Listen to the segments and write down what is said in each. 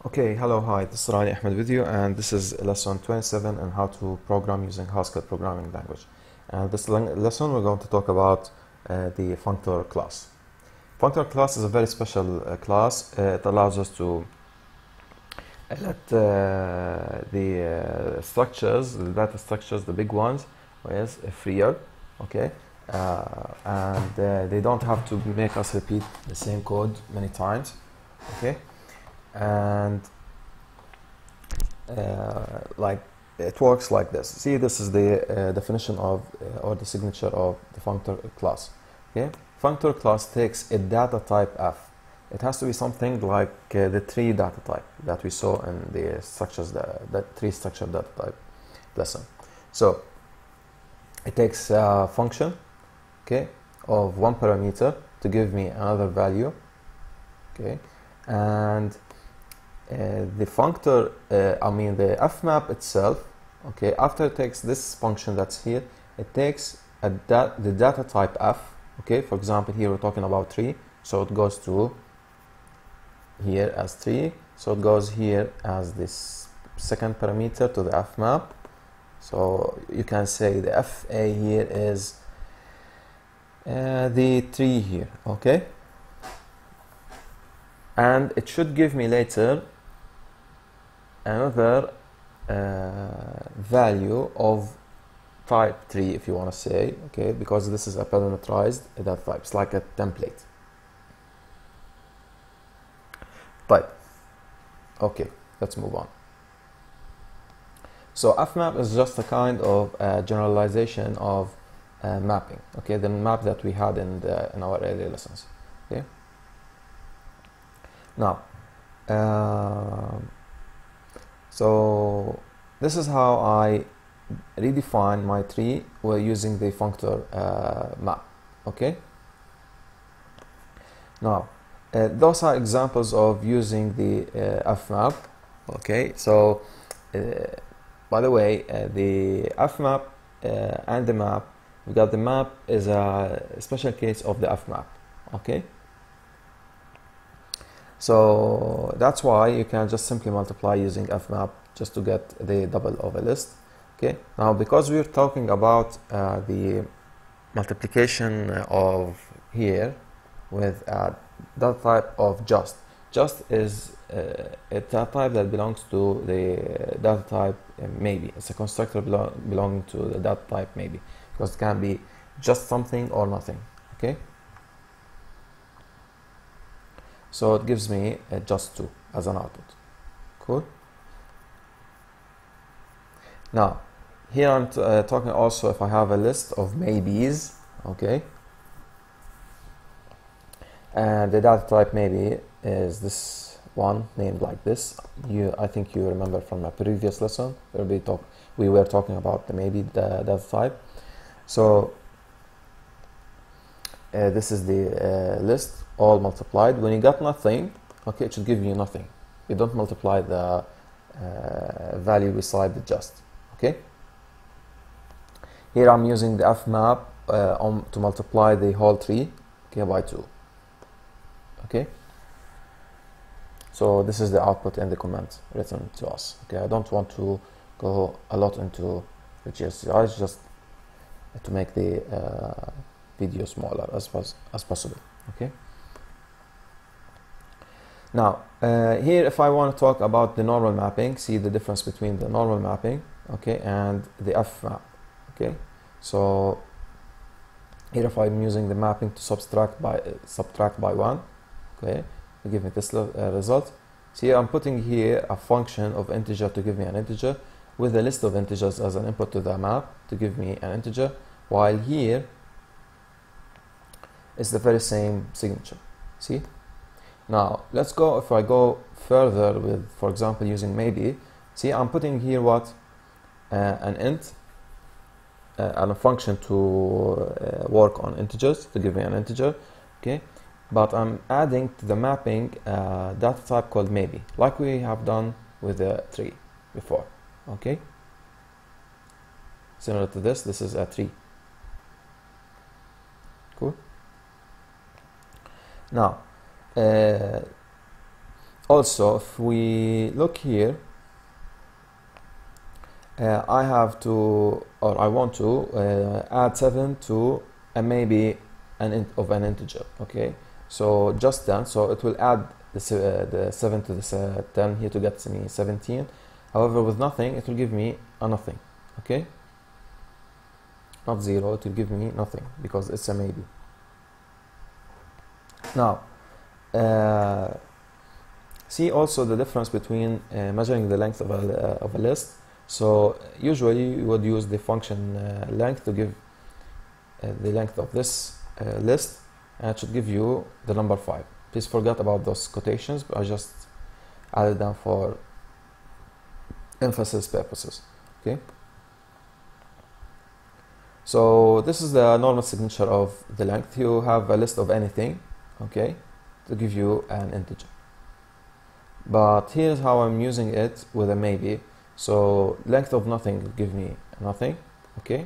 Okay, hello, hi, this is Rani Ahmed with you, and this is lesson 27 on how to program using Haskell programming language. And this lesson we're going to talk about the Functor class. Functor class is a very special class. It allows us to let the structures, the data structures, the big ones, is freer, okay? And they don't have to make us repeat the same code many times, okay? And like it works like this. See, this is the definition of or the signature of the functor class. Okay, functor class takes a data type f. It has to be something like the tree data type that we saw in the structures, the tree structure data type lesson. So it takes a function, okay, of one parameter to give me another value, okay, and the functor, the fmap itself, okay, after it takes this function that's here, it takes the data type f, okay, for example, here we're talking about tree, so it goes to here as tree, so it goes here as this second parameter to the fmap, so you can say the fa here is the tree here, okay, and it should give me later another value of type tree, if you want to say, okay, because this is a parameterized data type. It's like a template type. Okay, let's move on. So fmap is just a kind of generalization of mapping, okay, the map that we had in our earlier lessons. Okay, now so this is how I redefine my tree while using the functor map, okay. Now those are examples of using the fmap, okay. So by the way, the fmap and the map, we got the map is a special case of the fmap, okay. So that's why you can just simply multiply using fmap just to get the double of a list. Okay, now because we're talking about the multiplication of here with data type of just is a data type that belongs to the data type maybe. It's a constructor belonging to the data type maybe, because it can be just something or nothing, okay. So it gives me just 2 as an output. Cool. Now, here I'm talking also if I have a list of maybes, okay. And the data type maybe is this one named like this. I think you remember from a previous lesson where we were talking about the maybe the data type. So this is the list all multiplied. When you got nothing, okay, it should give you nothing. You don't multiply the value beside the just, okay. Here I'm using the fmap to multiply the whole tree, okay, by 2, okay. So this is the output in the comment written to us, okay. I don't want to go a lot into the GSCIs, just to make the video smaller as possible, okay. Now here if I want to talk about the normal mapping, see the difference between the normal mapping, okay, and the fmap, okay. So here if I'm using the mapping to subtract by 1, okay, to give me this result. See, I'm putting here a function of integer to give me an integer with a list of integers as an input to the map to give me an integer, while here it's the very same signature. See, now let's go, if I go further with, for example, using maybe, see, I'm putting here what an int and a function to work on integers to give me an integer, okay, but I'm adding to the mapping data type called maybe, like we have done with the tree before, okay. Similar to this is a tree. Cool. Now Also, if we look here, I have to, or I want to add 7 to a maybe of an integer. Okay, so just then, so it will add the 7 to the 10 here to get me 17. However, with nothing, it will give me a nothing. Okay, not 0, it will give me nothing because it's a maybe. Now, see also the difference between measuring the length of a list. So usually you would use the function length to give the length of this list, and it should give you the number 5. Please forget about those quotations, but I just added them for emphasis purposes. Okay. So this is the normal signature of the length. You have a list of anything, okay, to give you an integer. But here's how I'm using it with a maybe. So length of nothing will give me nothing, okay.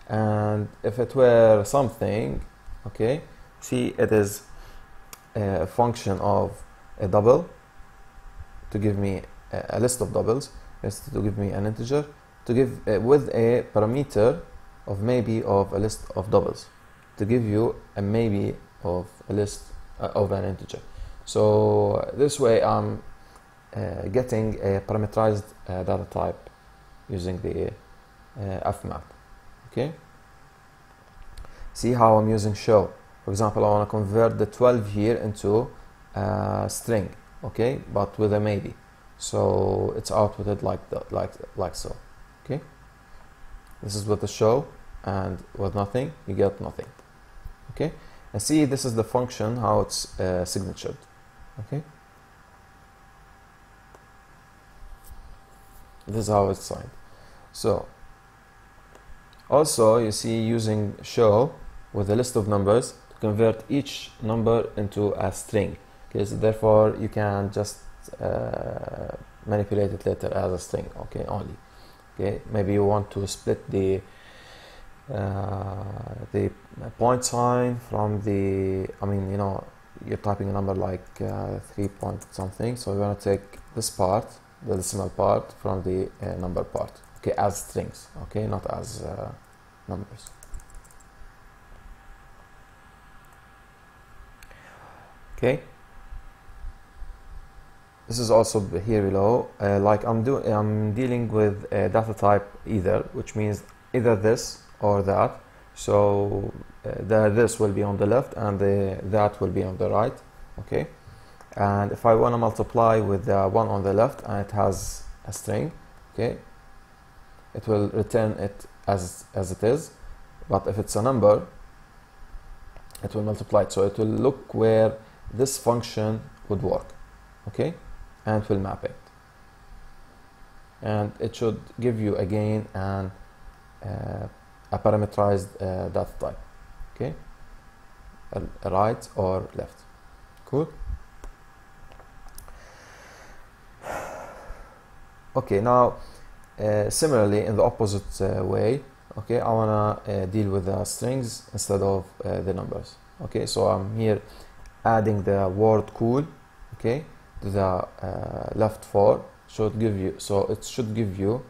And if it were something, okay, see it is a function of a double to give me a list of doubles, is to give me an integer, to give with a parameter of maybe of a list of doubles, to give you a maybe of a list of an integer. So this way I'm getting a parameterized data type using the fmap. Okay. See how I'm using show. For example, I want to convert the 12 here into a string, okay, but with a maybe. So it's outputted like so. Okay. This is with the show, and with nothing you get nothing. Okay. And see, this is the function how it's signatured. Okay. This is how it's signed. So also you see using show with a list of numbers to convert each number into a string. Okay, so therefore you can just manipulate it later as a string. Okay, only. Okay, maybe you want to split the point sign from the, I mean, you know, you're typing a number like 3 point something, so we're going to take this part, the decimal part, from the number part, okay, as strings, okay, not as numbers. Okay, this is also here below, like I'm dealing with a data type either, which means either this or that. So this will be on the left and that will be on the right. Okay, and if I want to multiply with the one on the left and it has a string, okay, it will return it as it is, but if it's a number it will multiply it, so it will look where this function would work, okay, and it will map it, and it should give you again a parameterized data type, okay, a right or left. Cool. Okay, now similarly in the opposite way, okay, I wanna deal with the strings instead of the numbers. Okay, so I'm here adding the word cool, okay, to the left for, should give you, so it should give you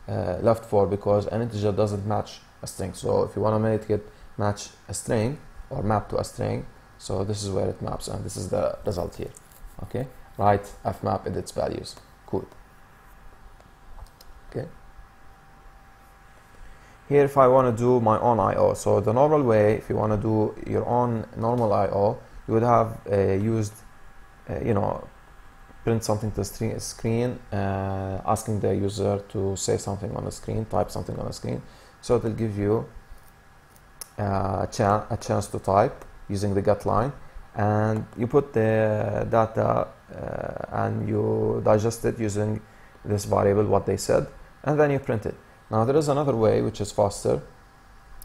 left for, because an integer doesn't match a string. So if you want to make it match a string or map to a string, so this is where it maps, and this is the result here. Okay, right, fmap edits values. Cool. Okay, here if I want to do my own IO, so the normal way, if you want to do your own normal IO, you would have used you know, print something to the screen, asking the user to say something on the screen, type something on the screen, so it will give you a chance to type using the get line, and you put the data and you digest it using this variable, what they said, and then you print it. Now there is another way which is faster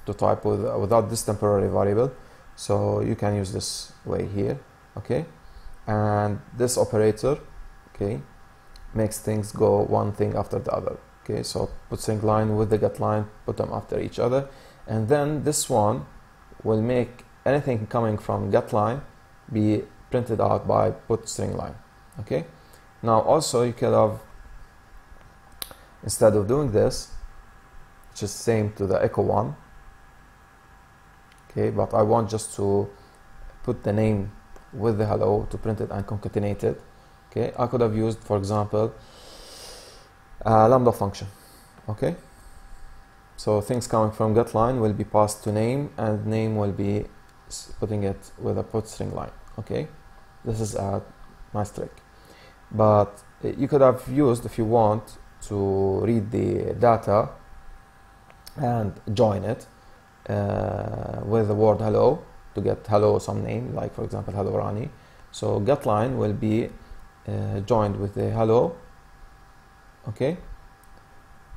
to type without this temporary variable, so you can use this way here. Okay, and this operator, okay, makes things go one thing after the other. Okay, so put string line with the get line, put them after each other, and then this one will make anything coming from get line be printed out by put string line. Okay, now also you could have, instead of doing this, which is same to the echo one, okay, but I want just to put the name with the hello to print it and concatenate it. Okay, I could have used, for example, a lambda function. Okay, so things coming from get line will be passed to name, and name will be putting it with a put string line. Okay, this is a nice trick, but you could have used, if you want to read the data and join it with the word hello to get hello some name, like for example hello Rani. So get line will be joined with the hello, okay,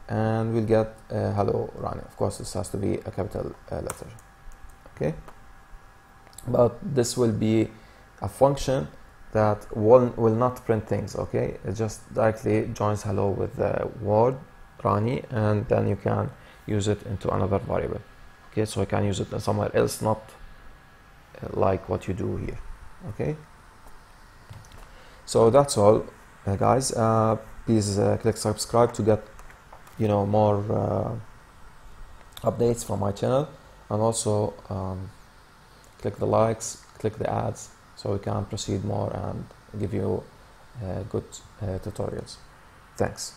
and we'll get hello Rani. Of course this has to be a capital letter, okay, but this will be a function that will not print things. Okay, it just directly joins hello with the word Rani, and then you can use it into another variable. Okay, so I can use it somewhere else, not like what you do here. Okay, so that's all, guys. Please click subscribe to get more updates from my channel, and also click the likes, click the ads, so we can proceed more and give you good tutorials. Thanks.